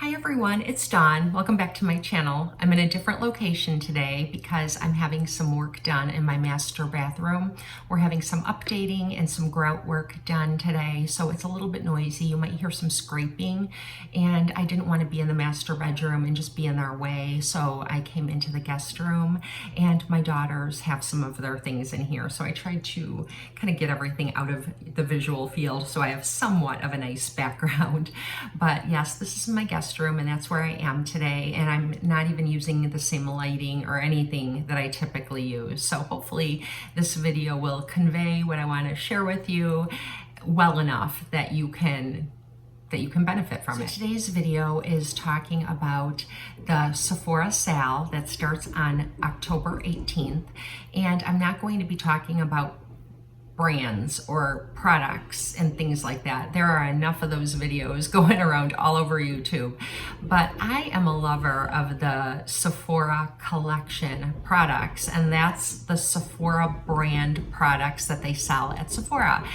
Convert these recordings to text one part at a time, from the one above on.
Hi everyone, it's Dawn. Welcome back to my channel. I'm in a different location today because I'm having some work done in my master bathroom. We're having some updating and some grout work done today, so it's a little bit noisy. You might hear some scraping, and I didn't want to be in the master bedroom and just be in their way, so I came into the guest room, and my daughters have some of their things in here, so I tried to kind of get everything out of the visual field so I have somewhat of a nice background. But yes, this is my guest room, and that's where I am today, and I'm not even using the same lighting or anything that I typically use. So hopefully this video will convey what I want to share with you well enough that you can benefit from it. Today's video is talking about the Sephora sale that starts on October 18th, and I'm not going to be talking about brands or products and things like that. There are enough of those videos going around all over YouTube. But I am a lover of the Sephora Collection products, and that's the Sephora brand products that they sell at Sephora.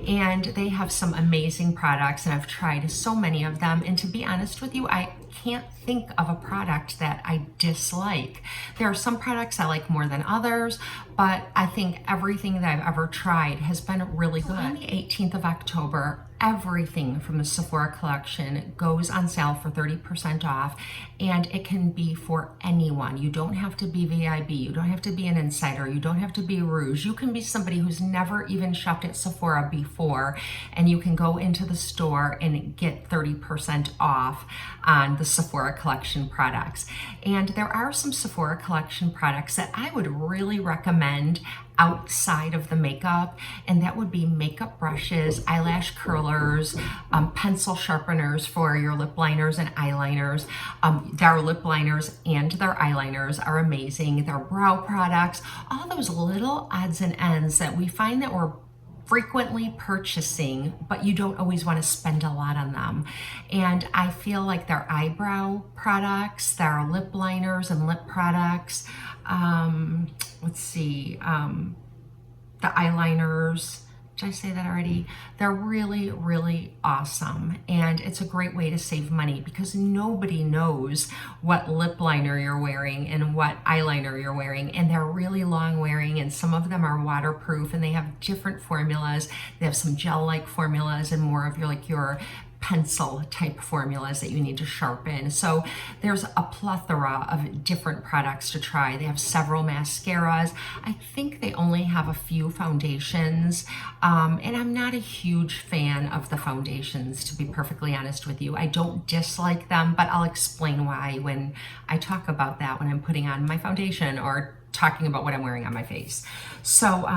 And they have some amazing products, and I've tried so many of them. And to be honest with you, I can't think of a product that I dislike. There are some products I like more than others, but I think everything that I've ever tried has been really good. On the 18th of October, everything from the Sephora collection goes on sale for 30% off, and it can be for anyone. You don't have to be VIB, you don't have to be an insider, you don't have to be Rouge. You can be somebody who's never even shopped at Sephora before, and you can go into the store and get 30% off on the Sephora collection products. And there are some Sephora collection products that I would really recommend outside of the makeup, and that would be makeup brushes, eyelash curlers, pencil sharpeners for your lip liners and eyeliners. Their lip liners and their eyeliners are amazing. Their brow products, all those little odds and ends that we find that we're frequently purchasing, but you don't always want to spend a lot on them. And I feel like their eyebrow products, their lip liners and lip products, the eyeliners, did I say that already? They're really, really awesome. And it's a great way to save money because nobody knows what lip liner you're wearing and what eyeliner you're wearing. And they're really long wearing, and some of them are waterproof, and they have different formulas. They have some gel-like formulas and more of your pencil type formulas that you need to sharpen. So there's a plethora of different products to try. They have several mascaras. I think they only have a few foundations, and I'm not a huge fan of the foundations, to be perfectly honest with you. I don't dislike them, but I'll explain why when I talk about that when I'm putting on my foundation or talking about what I'm wearing on my face. So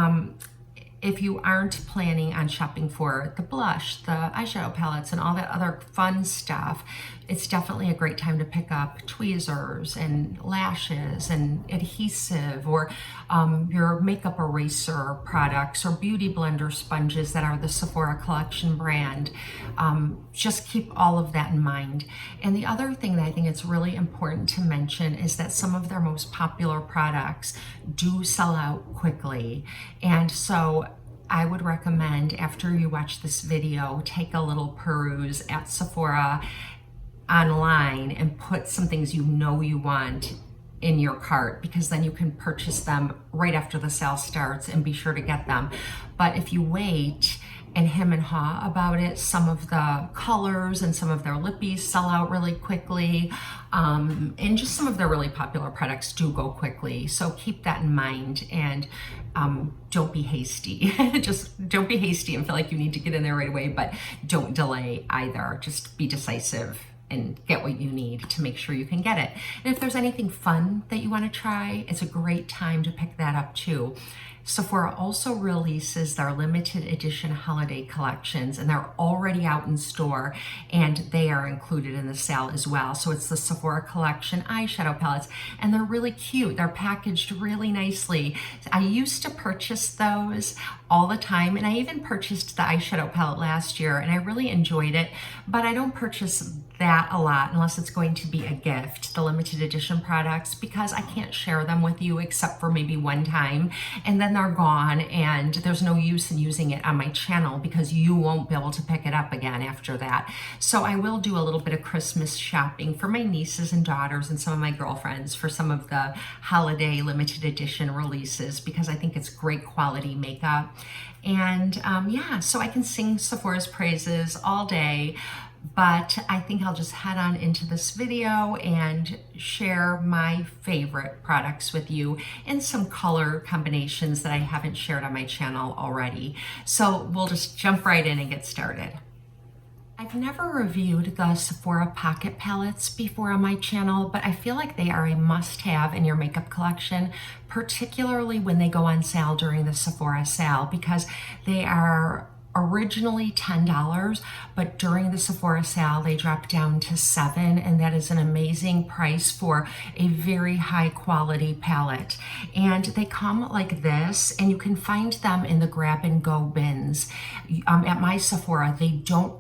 if you aren't planning on shopping for the blush, the eyeshadow palettes, and all that other fun stuff, it's definitely a great time to pick up tweezers and lashes and adhesive, or your makeup eraser products, or beauty blender sponges that are the Sephora Collection brand. Just keep all of that in mind. And the other thing that I think it's really important to mention is that some of their most popular products do sell out quickly. And so I would recommend, after you watch this video, take a little peruse at Sephora online and put some things you know you want in your cart, because then you can purchase them right after the sale starts and be sure to get them. But if you wait and hem and haw about it, some of the colors and some of their lippies sell out really quickly, and just some of their really popular products do go quickly. So keep that in mind, and don't be hasty. Just don't be hasty and feel like you need to get in there right away, but don't delay either. Just be decisive and get what you need to make sure you can get it. And if there's anything fun that you want to try, it's a great time to pick that up too. Sephora also releases their limited edition holiday collections, and they're already out in store, and they are included in the sale as well. So it's the Sephora Collection eyeshadow palettes, and they're really cute. They're packaged really nicely. I used to purchase those all the time, and I even purchased the eyeshadow palette last year, and I really enjoyed it, but I don't purchase that a lot unless it's going to be a gift, the limited edition products, because I can't share them with you except for maybe one time, and then then they're gone, and there's no use in using it on my channel because you won't be able to pick it up again after that. So I will do a little bit of Christmas shopping for my nieces and daughters and some of my girlfriends for some of the holiday limited edition releases because I think it's great quality makeup. And yeah, so I can sing Sephora's praises all day, but I think I'll just head on into this video and share my favorite products with you in some color combinations that I haven't shared on my channel already. So we'll just jump right in and get started. I've never reviewed the Sephora Pocket Palettes before on my channel, but I feel like they are a must-have in your makeup collection, particularly when they go on sale during the Sephora sale, because they are originally $10, but during the Sephora sale they dropped down to $7, and that is an amazing price for a very high quality palette. And they come like this, and you can find them in the grab and go bins. At my Sephora, they don't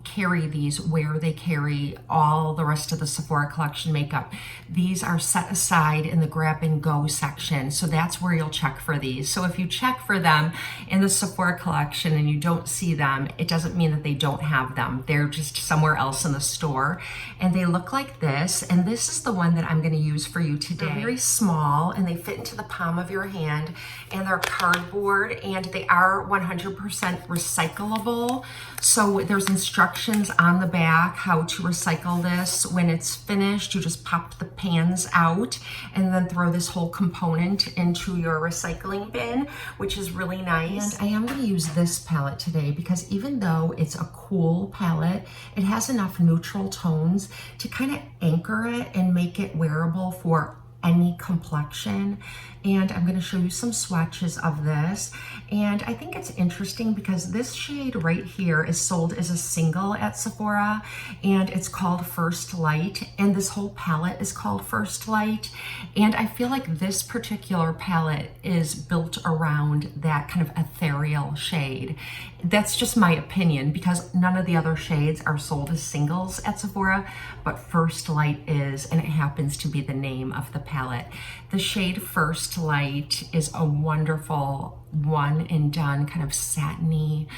carry these where they carry all the rest of the Sephora Collection makeup. These are set aside in the grab and go section, so that's where you'll check for these. So if you check for them in the Sephora Collection and you don't see them, it doesn't mean that they don't have them. They're just somewhere else in the store, and they look like this, and this is the one that I'm going to use for you today. They're very small and they fit into the palm of your hand, and they're cardboard, and they are 100% recyclable. So there's instructions on the back how to recycle this. When it's finished, you just pop the pans out and then throw this whole component into your recycling bin, which is really nice. And I am going to use this palette today because even though it's a cool palette, it has enough neutral tones to kind of anchor it and make it wearable for any complexion. And I'm going to show you some swatches of this. And I think it's interesting because this shade right here is sold as a single at Sephora, and it's called First Light, and this whole palette is called First Light. And I feel like this particular palette is built around that kind of ethereal shade. That's just my opinion because none of the other shades are sold as singles at Sephora, but First Light is, and it happens to be the name of the palette. The shade First Light is a wonderful one and done kind of satiny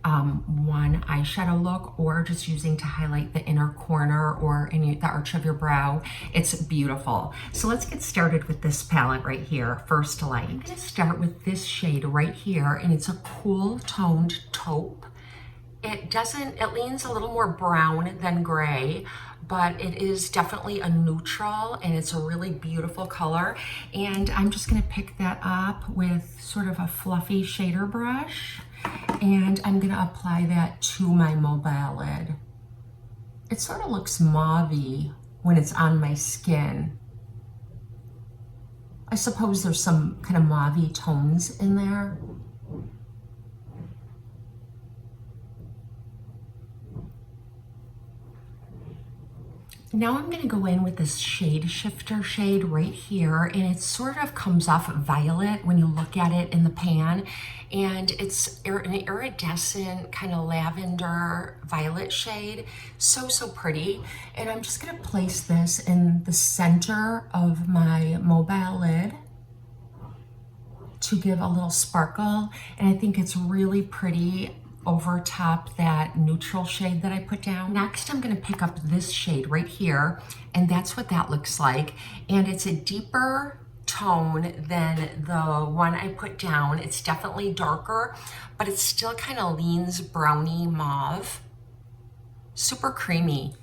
one eyeshadow look, or just using to highlight the inner corner or the arch of your brow. It's beautiful. So let's get started with this palette right here, First Light. I'm going to start with this shade right here, and it's a cool toned taupe. It leans a little more brown than gray, but it is definitely a neutral, and it's a really beautiful color. And I'm just going to pick that up with sort of a fluffy shader brush, and I'm going to apply that to my mobile lid. It sort of looks mauve-y when it's on my skin. I suppose there's some kind of mauve-y tones in there. Now I'm going to go in with this shade shifter shade right here, and it sort of comes off violet when you look at it in the pan, and it's an iridescent kind of lavender violet shade. So pretty. And I'm just going to place this in the center of my mobile lid to give a little sparkle, and I think it's really pretty over top that neutral shade that I put down. Next, I'm going to pick up this shade right here, and that's what that looks like. And it's a deeper tone than the one I put down. It's definitely darker, but it still kind of leans browny mauve. Super creamy.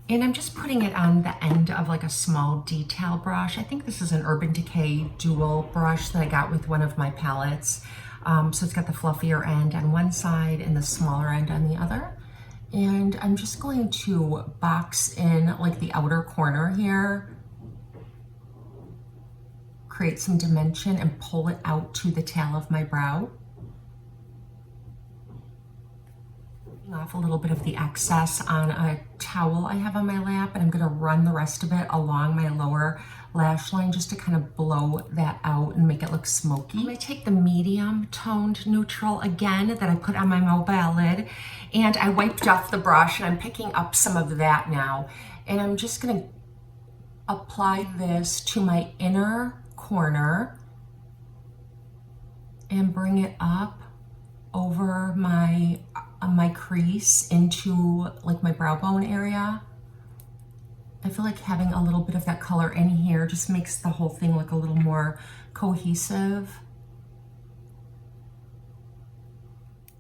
And I'm just putting it on the end of like a small detail brush. I think this is an Urban Decay dual brush that I got with one of my palettes. So it's got the fluffier end on one side and the smaller end on the other. And I'm just going to box in like the outer corner here, create some dimension, and pull it out to the tail of my brow. Off a little bit of the excess on a towel I have on my lap, and I'm going to run the rest of it along my lower lash line just to kind of blow that out and make it look smoky. I'm going to take the medium toned neutral again that I put on my mobile lid, and I wiped off the brush, and I'm picking up some of that now, and I'm just going to apply this to my inner corner and bring it up over my crease into like my brow bone area. I feel like having a little bit of that color in here just makes the whole thing look a little more cohesive.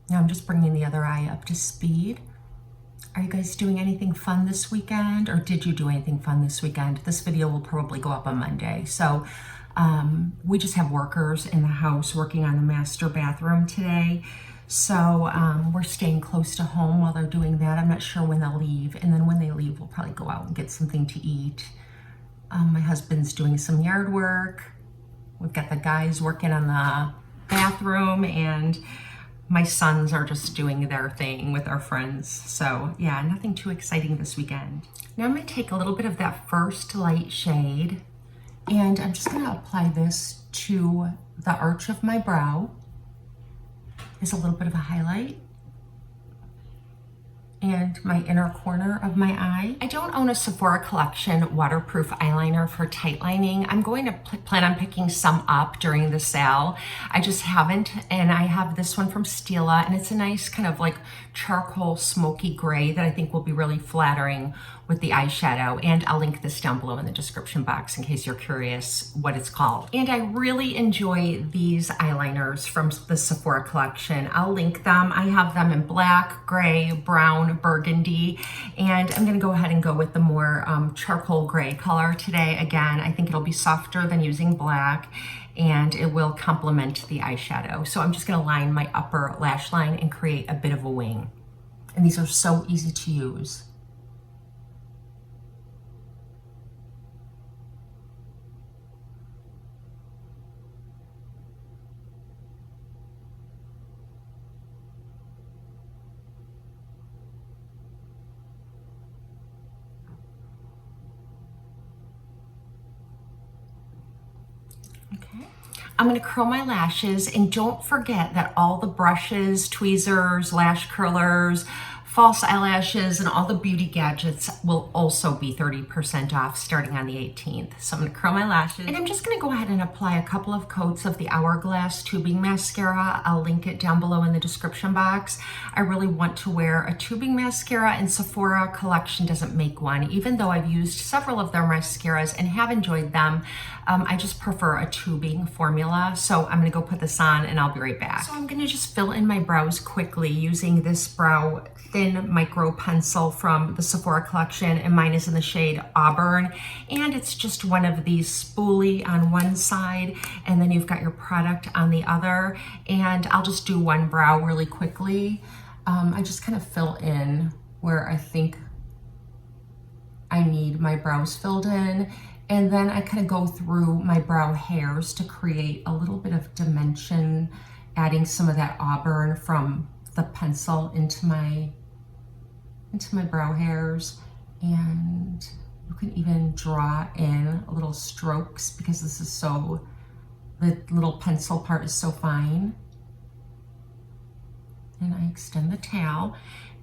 Now I'm just bringing the other eye up to speed. Are you guys doing anything fun this weekend, or did you do anything fun this weekend? This video will probably go up on Monday. So we just have workers in the house working on the master bathroom today. So we're staying close to home while they're doing that. I'm not sure when they'll leave. And then when they leave, we'll probably go out and get something to eat. My husband's doing some yard work. We've got the guys working on the bathroom, and my sons are just doing their thing with our friends. So yeah, nothing too exciting this weekend. Now I'm gonna take a little bit of that first light shade, and I'm just gonna apply this to the arch of my brow as a little bit of a highlight, and my inner corner of my eye. I don't own a Sephora Collection waterproof eyeliner for tight lining. I'm going to plan on picking some up during the sale. I just haven't, and I have this one from Stila, and it's a nice kind of like charcoal smoky gray that I think will be really flattering with the eyeshadow. And I'll link this down below in the description box in case you're curious what it's called. And I really enjoy these eyeliners from the Sephora Collection. I'll link them. I have them in black, gray, brown, burgundy, and I'm gonna go ahead and go with the more charcoal gray color today. Again, I think it'll be softer than using black, and it will complement the eyeshadow. So I'm just gonna line my upper lash line and create a bit of a wing. And these are so easy to use. Okay. I'm going to curl my lashes, and don't forget that all the brushes, tweezers, lash curlers, false eyelashes, and all the beauty gadgets will also be 30% off starting on the 18th. So I'm going to curl my lashes, and I'm just going to go ahead and apply a couple of coats of the Hourglass tubing mascara. I'll link it down below in the description box. I really want to wear a tubing mascara, and Sephora Collection doesn't make one. Even though I've used several of their mascaras and have enjoyed them, I just prefer a tubing formula. So I'm going to go put this on, and I'll be right back. So I'm going to just fill in my brows quickly using this brow thin micro pencil from the Sephora Collection, and mine is in the shade Auburn, and it's just one of these spoolie on one side, and then you've got your product on the other. And I'll just do one brow really quickly. I just kind of fill in where I think I need my brows filled in, and then I kind of go through my brow hairs to create a little bit of dimension, adding some of that Auburn from the pencil into my brow hairs. And you can even draw in little strokes because this is so, the little pencil part is so fine. And I extend the tail,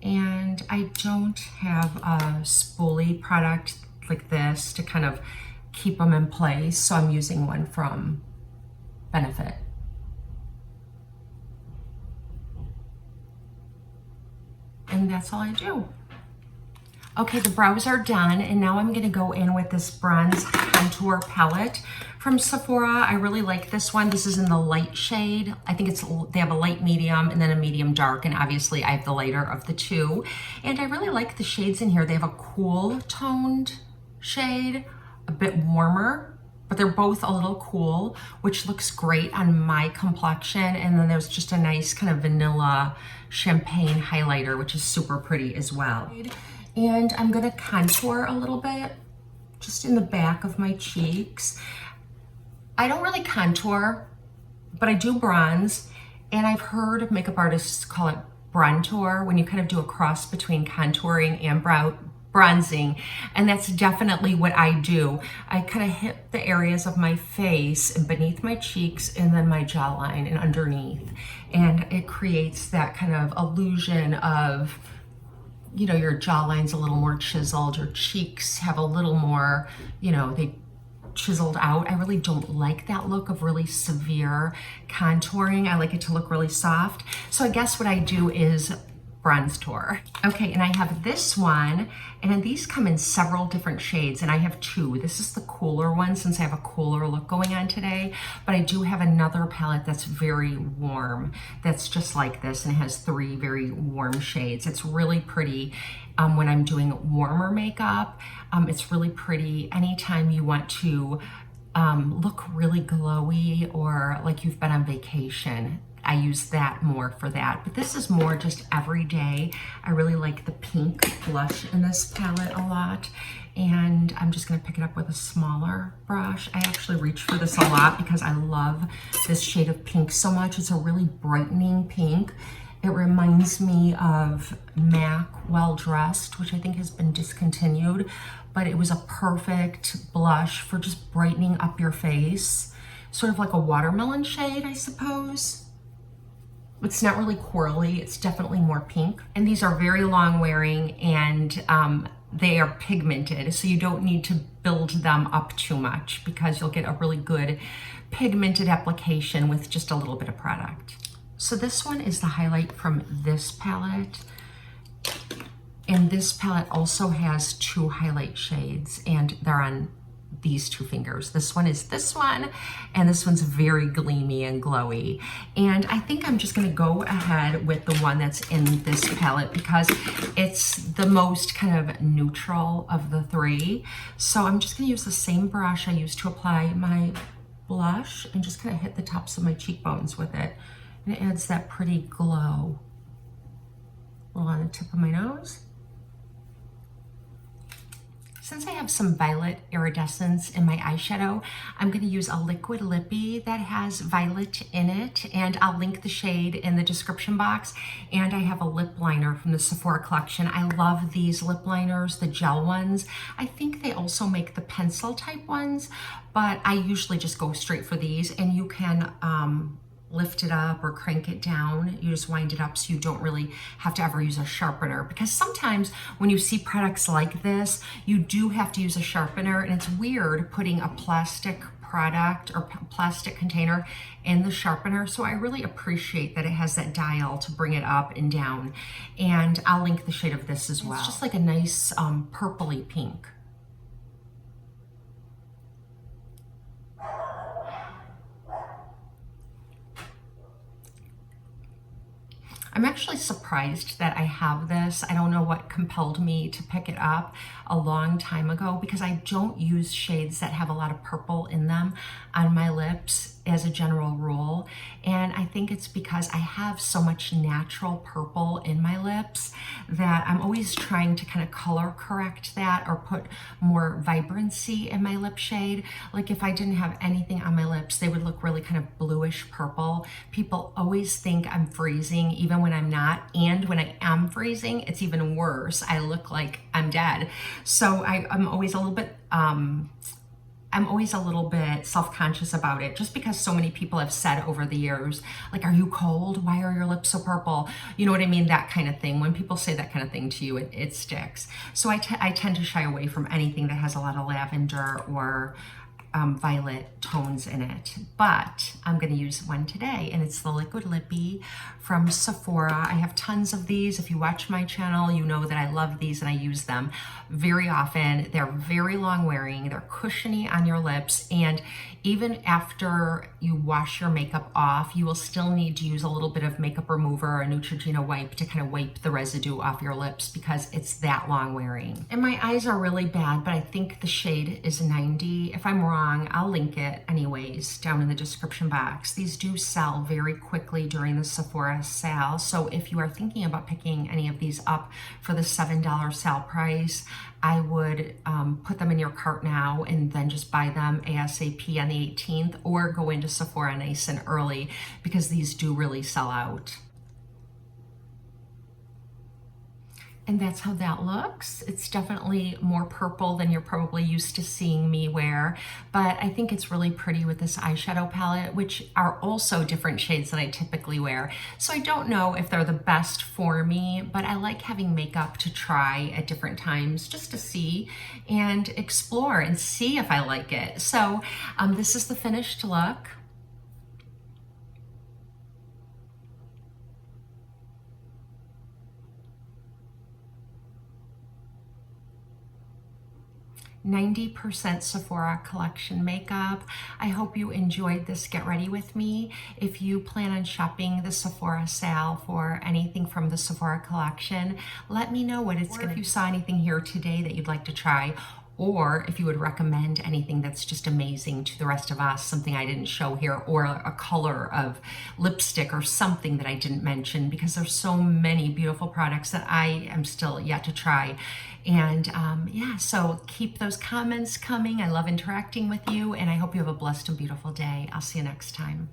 and I don't have a spoolie product like this to kind of keep them in place, so I'm using one from Benefit. And that's all I do. Okay, the brows are done, and now I'm gonna go in with this bronze contour palette from Sephora. I really like this one. This is in the light shade. I think they have a light medium and then a medium dark, and obviously I have the lighter of the two. And I really like the shades in here. They have a cool toned shade, a bit warmer, but they're both a little cool, which looks great on my complexion. And then there's just a nice kind of vanilla champagne highlighter, which is super pretty as well. And I'm gonna contour a little bit, just in the back of my cheeks. I don't really contour, but I do bronze. And I've heard makeup artists call it brontour, when you kind of do a cross between contouring and bronzing. And that's definitely what I do. I kind of hit the areas of my face and beneath my cheeks, and then my jawline and underneath. And it creates that kind of illusion of, you know, your jawline's a little more chiseled, your cheeks have a little more, you know, they chiseled out. I really don't like that look of really severe contouring. I like it to look really soft. So I guess what I do is Bronze Tour. Okay, and I have this one, and then these come in several different shades, and I have two. This is the cooler one since I have a cooler look going on today, but I do have another palette that's very warm, that's just like this, and it has three very warm shades. It's really pretty when I'm doing warmer makeup. It's really pretty anytime you want to look really glowy or like you've been on vacation. I use that more for that, but this is more just everyday. I really like the pink blush in this palette a lot, and I'm just gonna pick it up with a smaller brush. I actually reach for this a lot because I love this shade of pink so much. It's a really brightening pink. It reminds me of MAC Well Dressed, which I think has been discontinued, but it was a perfect blush for just brightening up your face. Sort of like a watermelon shade, I suppose. It's not really corally, it's definitely more pink. And these are very long wearing, and they are pigmented, so you don't need to build them up too much because you'll get a really good pigmented application with just a little bit of product. So this one is the highlight from this palette. And this palette also has two highlight shades, and they're on these two fingers. This one is this one, and this one's very gleamy and glowy. And I think I'm just gonna go ahead with the one that's in this palette because it's the most kind of neutral of the three. So I'm just gonna use the same brush I used to apply my blush and just kind of hit the tops of my cheekbones with it. And it adds that pretty glow. A little on the tip of my nose. Since I have some violet iridescence in my eyeshadow, I'm going to use a liquid lippy that has violet in it, and I'll link the shade in the description box. And I have a lip liner from the Sephora Collection. I love these lip liners, the gel ones. I think they also make the pencil type ones, but I usually just go straight for these, and you can lift it up or crank it down. You just wind it up so you don't really have to ever use a sharpener, because sometimes when you see products like this, you do have to use a sharpener, and it's weird putting a plastic product or plastic container in the sharpener. So I really appreciate that it has that dial to bring it up and down. And I'll link the shade of this as well. It's just like a nice purpley pink. I'm actually surprised that I have this. I don't know what compelled me to pick it up a long time ago, because I don't use shades that have a lot of purple in them on my lips as a general rule. And I think it's because I have so much natural purple in my lips that I'm always trying to kind of color correct that or put more vibrancy in my lip shade. Like if I didn't have anything on my lips, they would look really kind of bluish purple. People always think I'm freezing even when I'm not. And when I am freezing, it's even worse. I look like I'm dead. So I'm always a little bit self-conscious about it, just because so many people have said over the years, like, are you cold? Why are your lips so purple? You know what I mean? That kind of thing. When people say that kind of thing to you, it sticks. So I tend to shy away from anything that has a lot of lavender or violet tones in it. But I'm going to use one today, and it's the Liquid Lippy from Sephora. I have tons of these. If you watch my channel, you know that I love these and I use them very often. They're very long wearing, they're cushiony on your lips, and even after you wash your makeup off, you will still need to use a little bit of makeup remover or a Neutrogena wipe to kind of wipe the residue off your lips, because it's that long wearing. And my eyes are really bad, but I think the shade is 90. If I'm wrong, I'll link it anyways down in the description box. These do sell very quickly during the Sephora sale, so if you are thinking about picking any of these up for the $7 sale price, I would put them in your cart now and then just buy them ASAP on the 18th, or go into Sephora nice and early, because these do really sell out. And that's how that looks. It's definitely more purple than you're probably used to seeing me wear, but I think it's really pretty with this eyeshadow palette, which are also different shades than I typically wear. So I don't know if they're the best for me, but I like having makeup to try at different times just to see and explore and see if I like it. So this is the finished look. %90 Sephora Collection makeup. I hope you enjoyed this Get Ready With Me. If you plan on shopping the Sephora sale for anything from the Sephora Collection, let me know what it's going to be. If you saw anything here today that you'd like to try, or if you would recommend anything that's just amazing to the rest of us, something I didn't show here, or a color of lipstick or something that I didn't mention, because there's so many beautiful products that I am still yet to try. And yeah, so keep those comments coming. I love interacting with you, and I hope you have a blessed and beautiful day. I'll see you next time.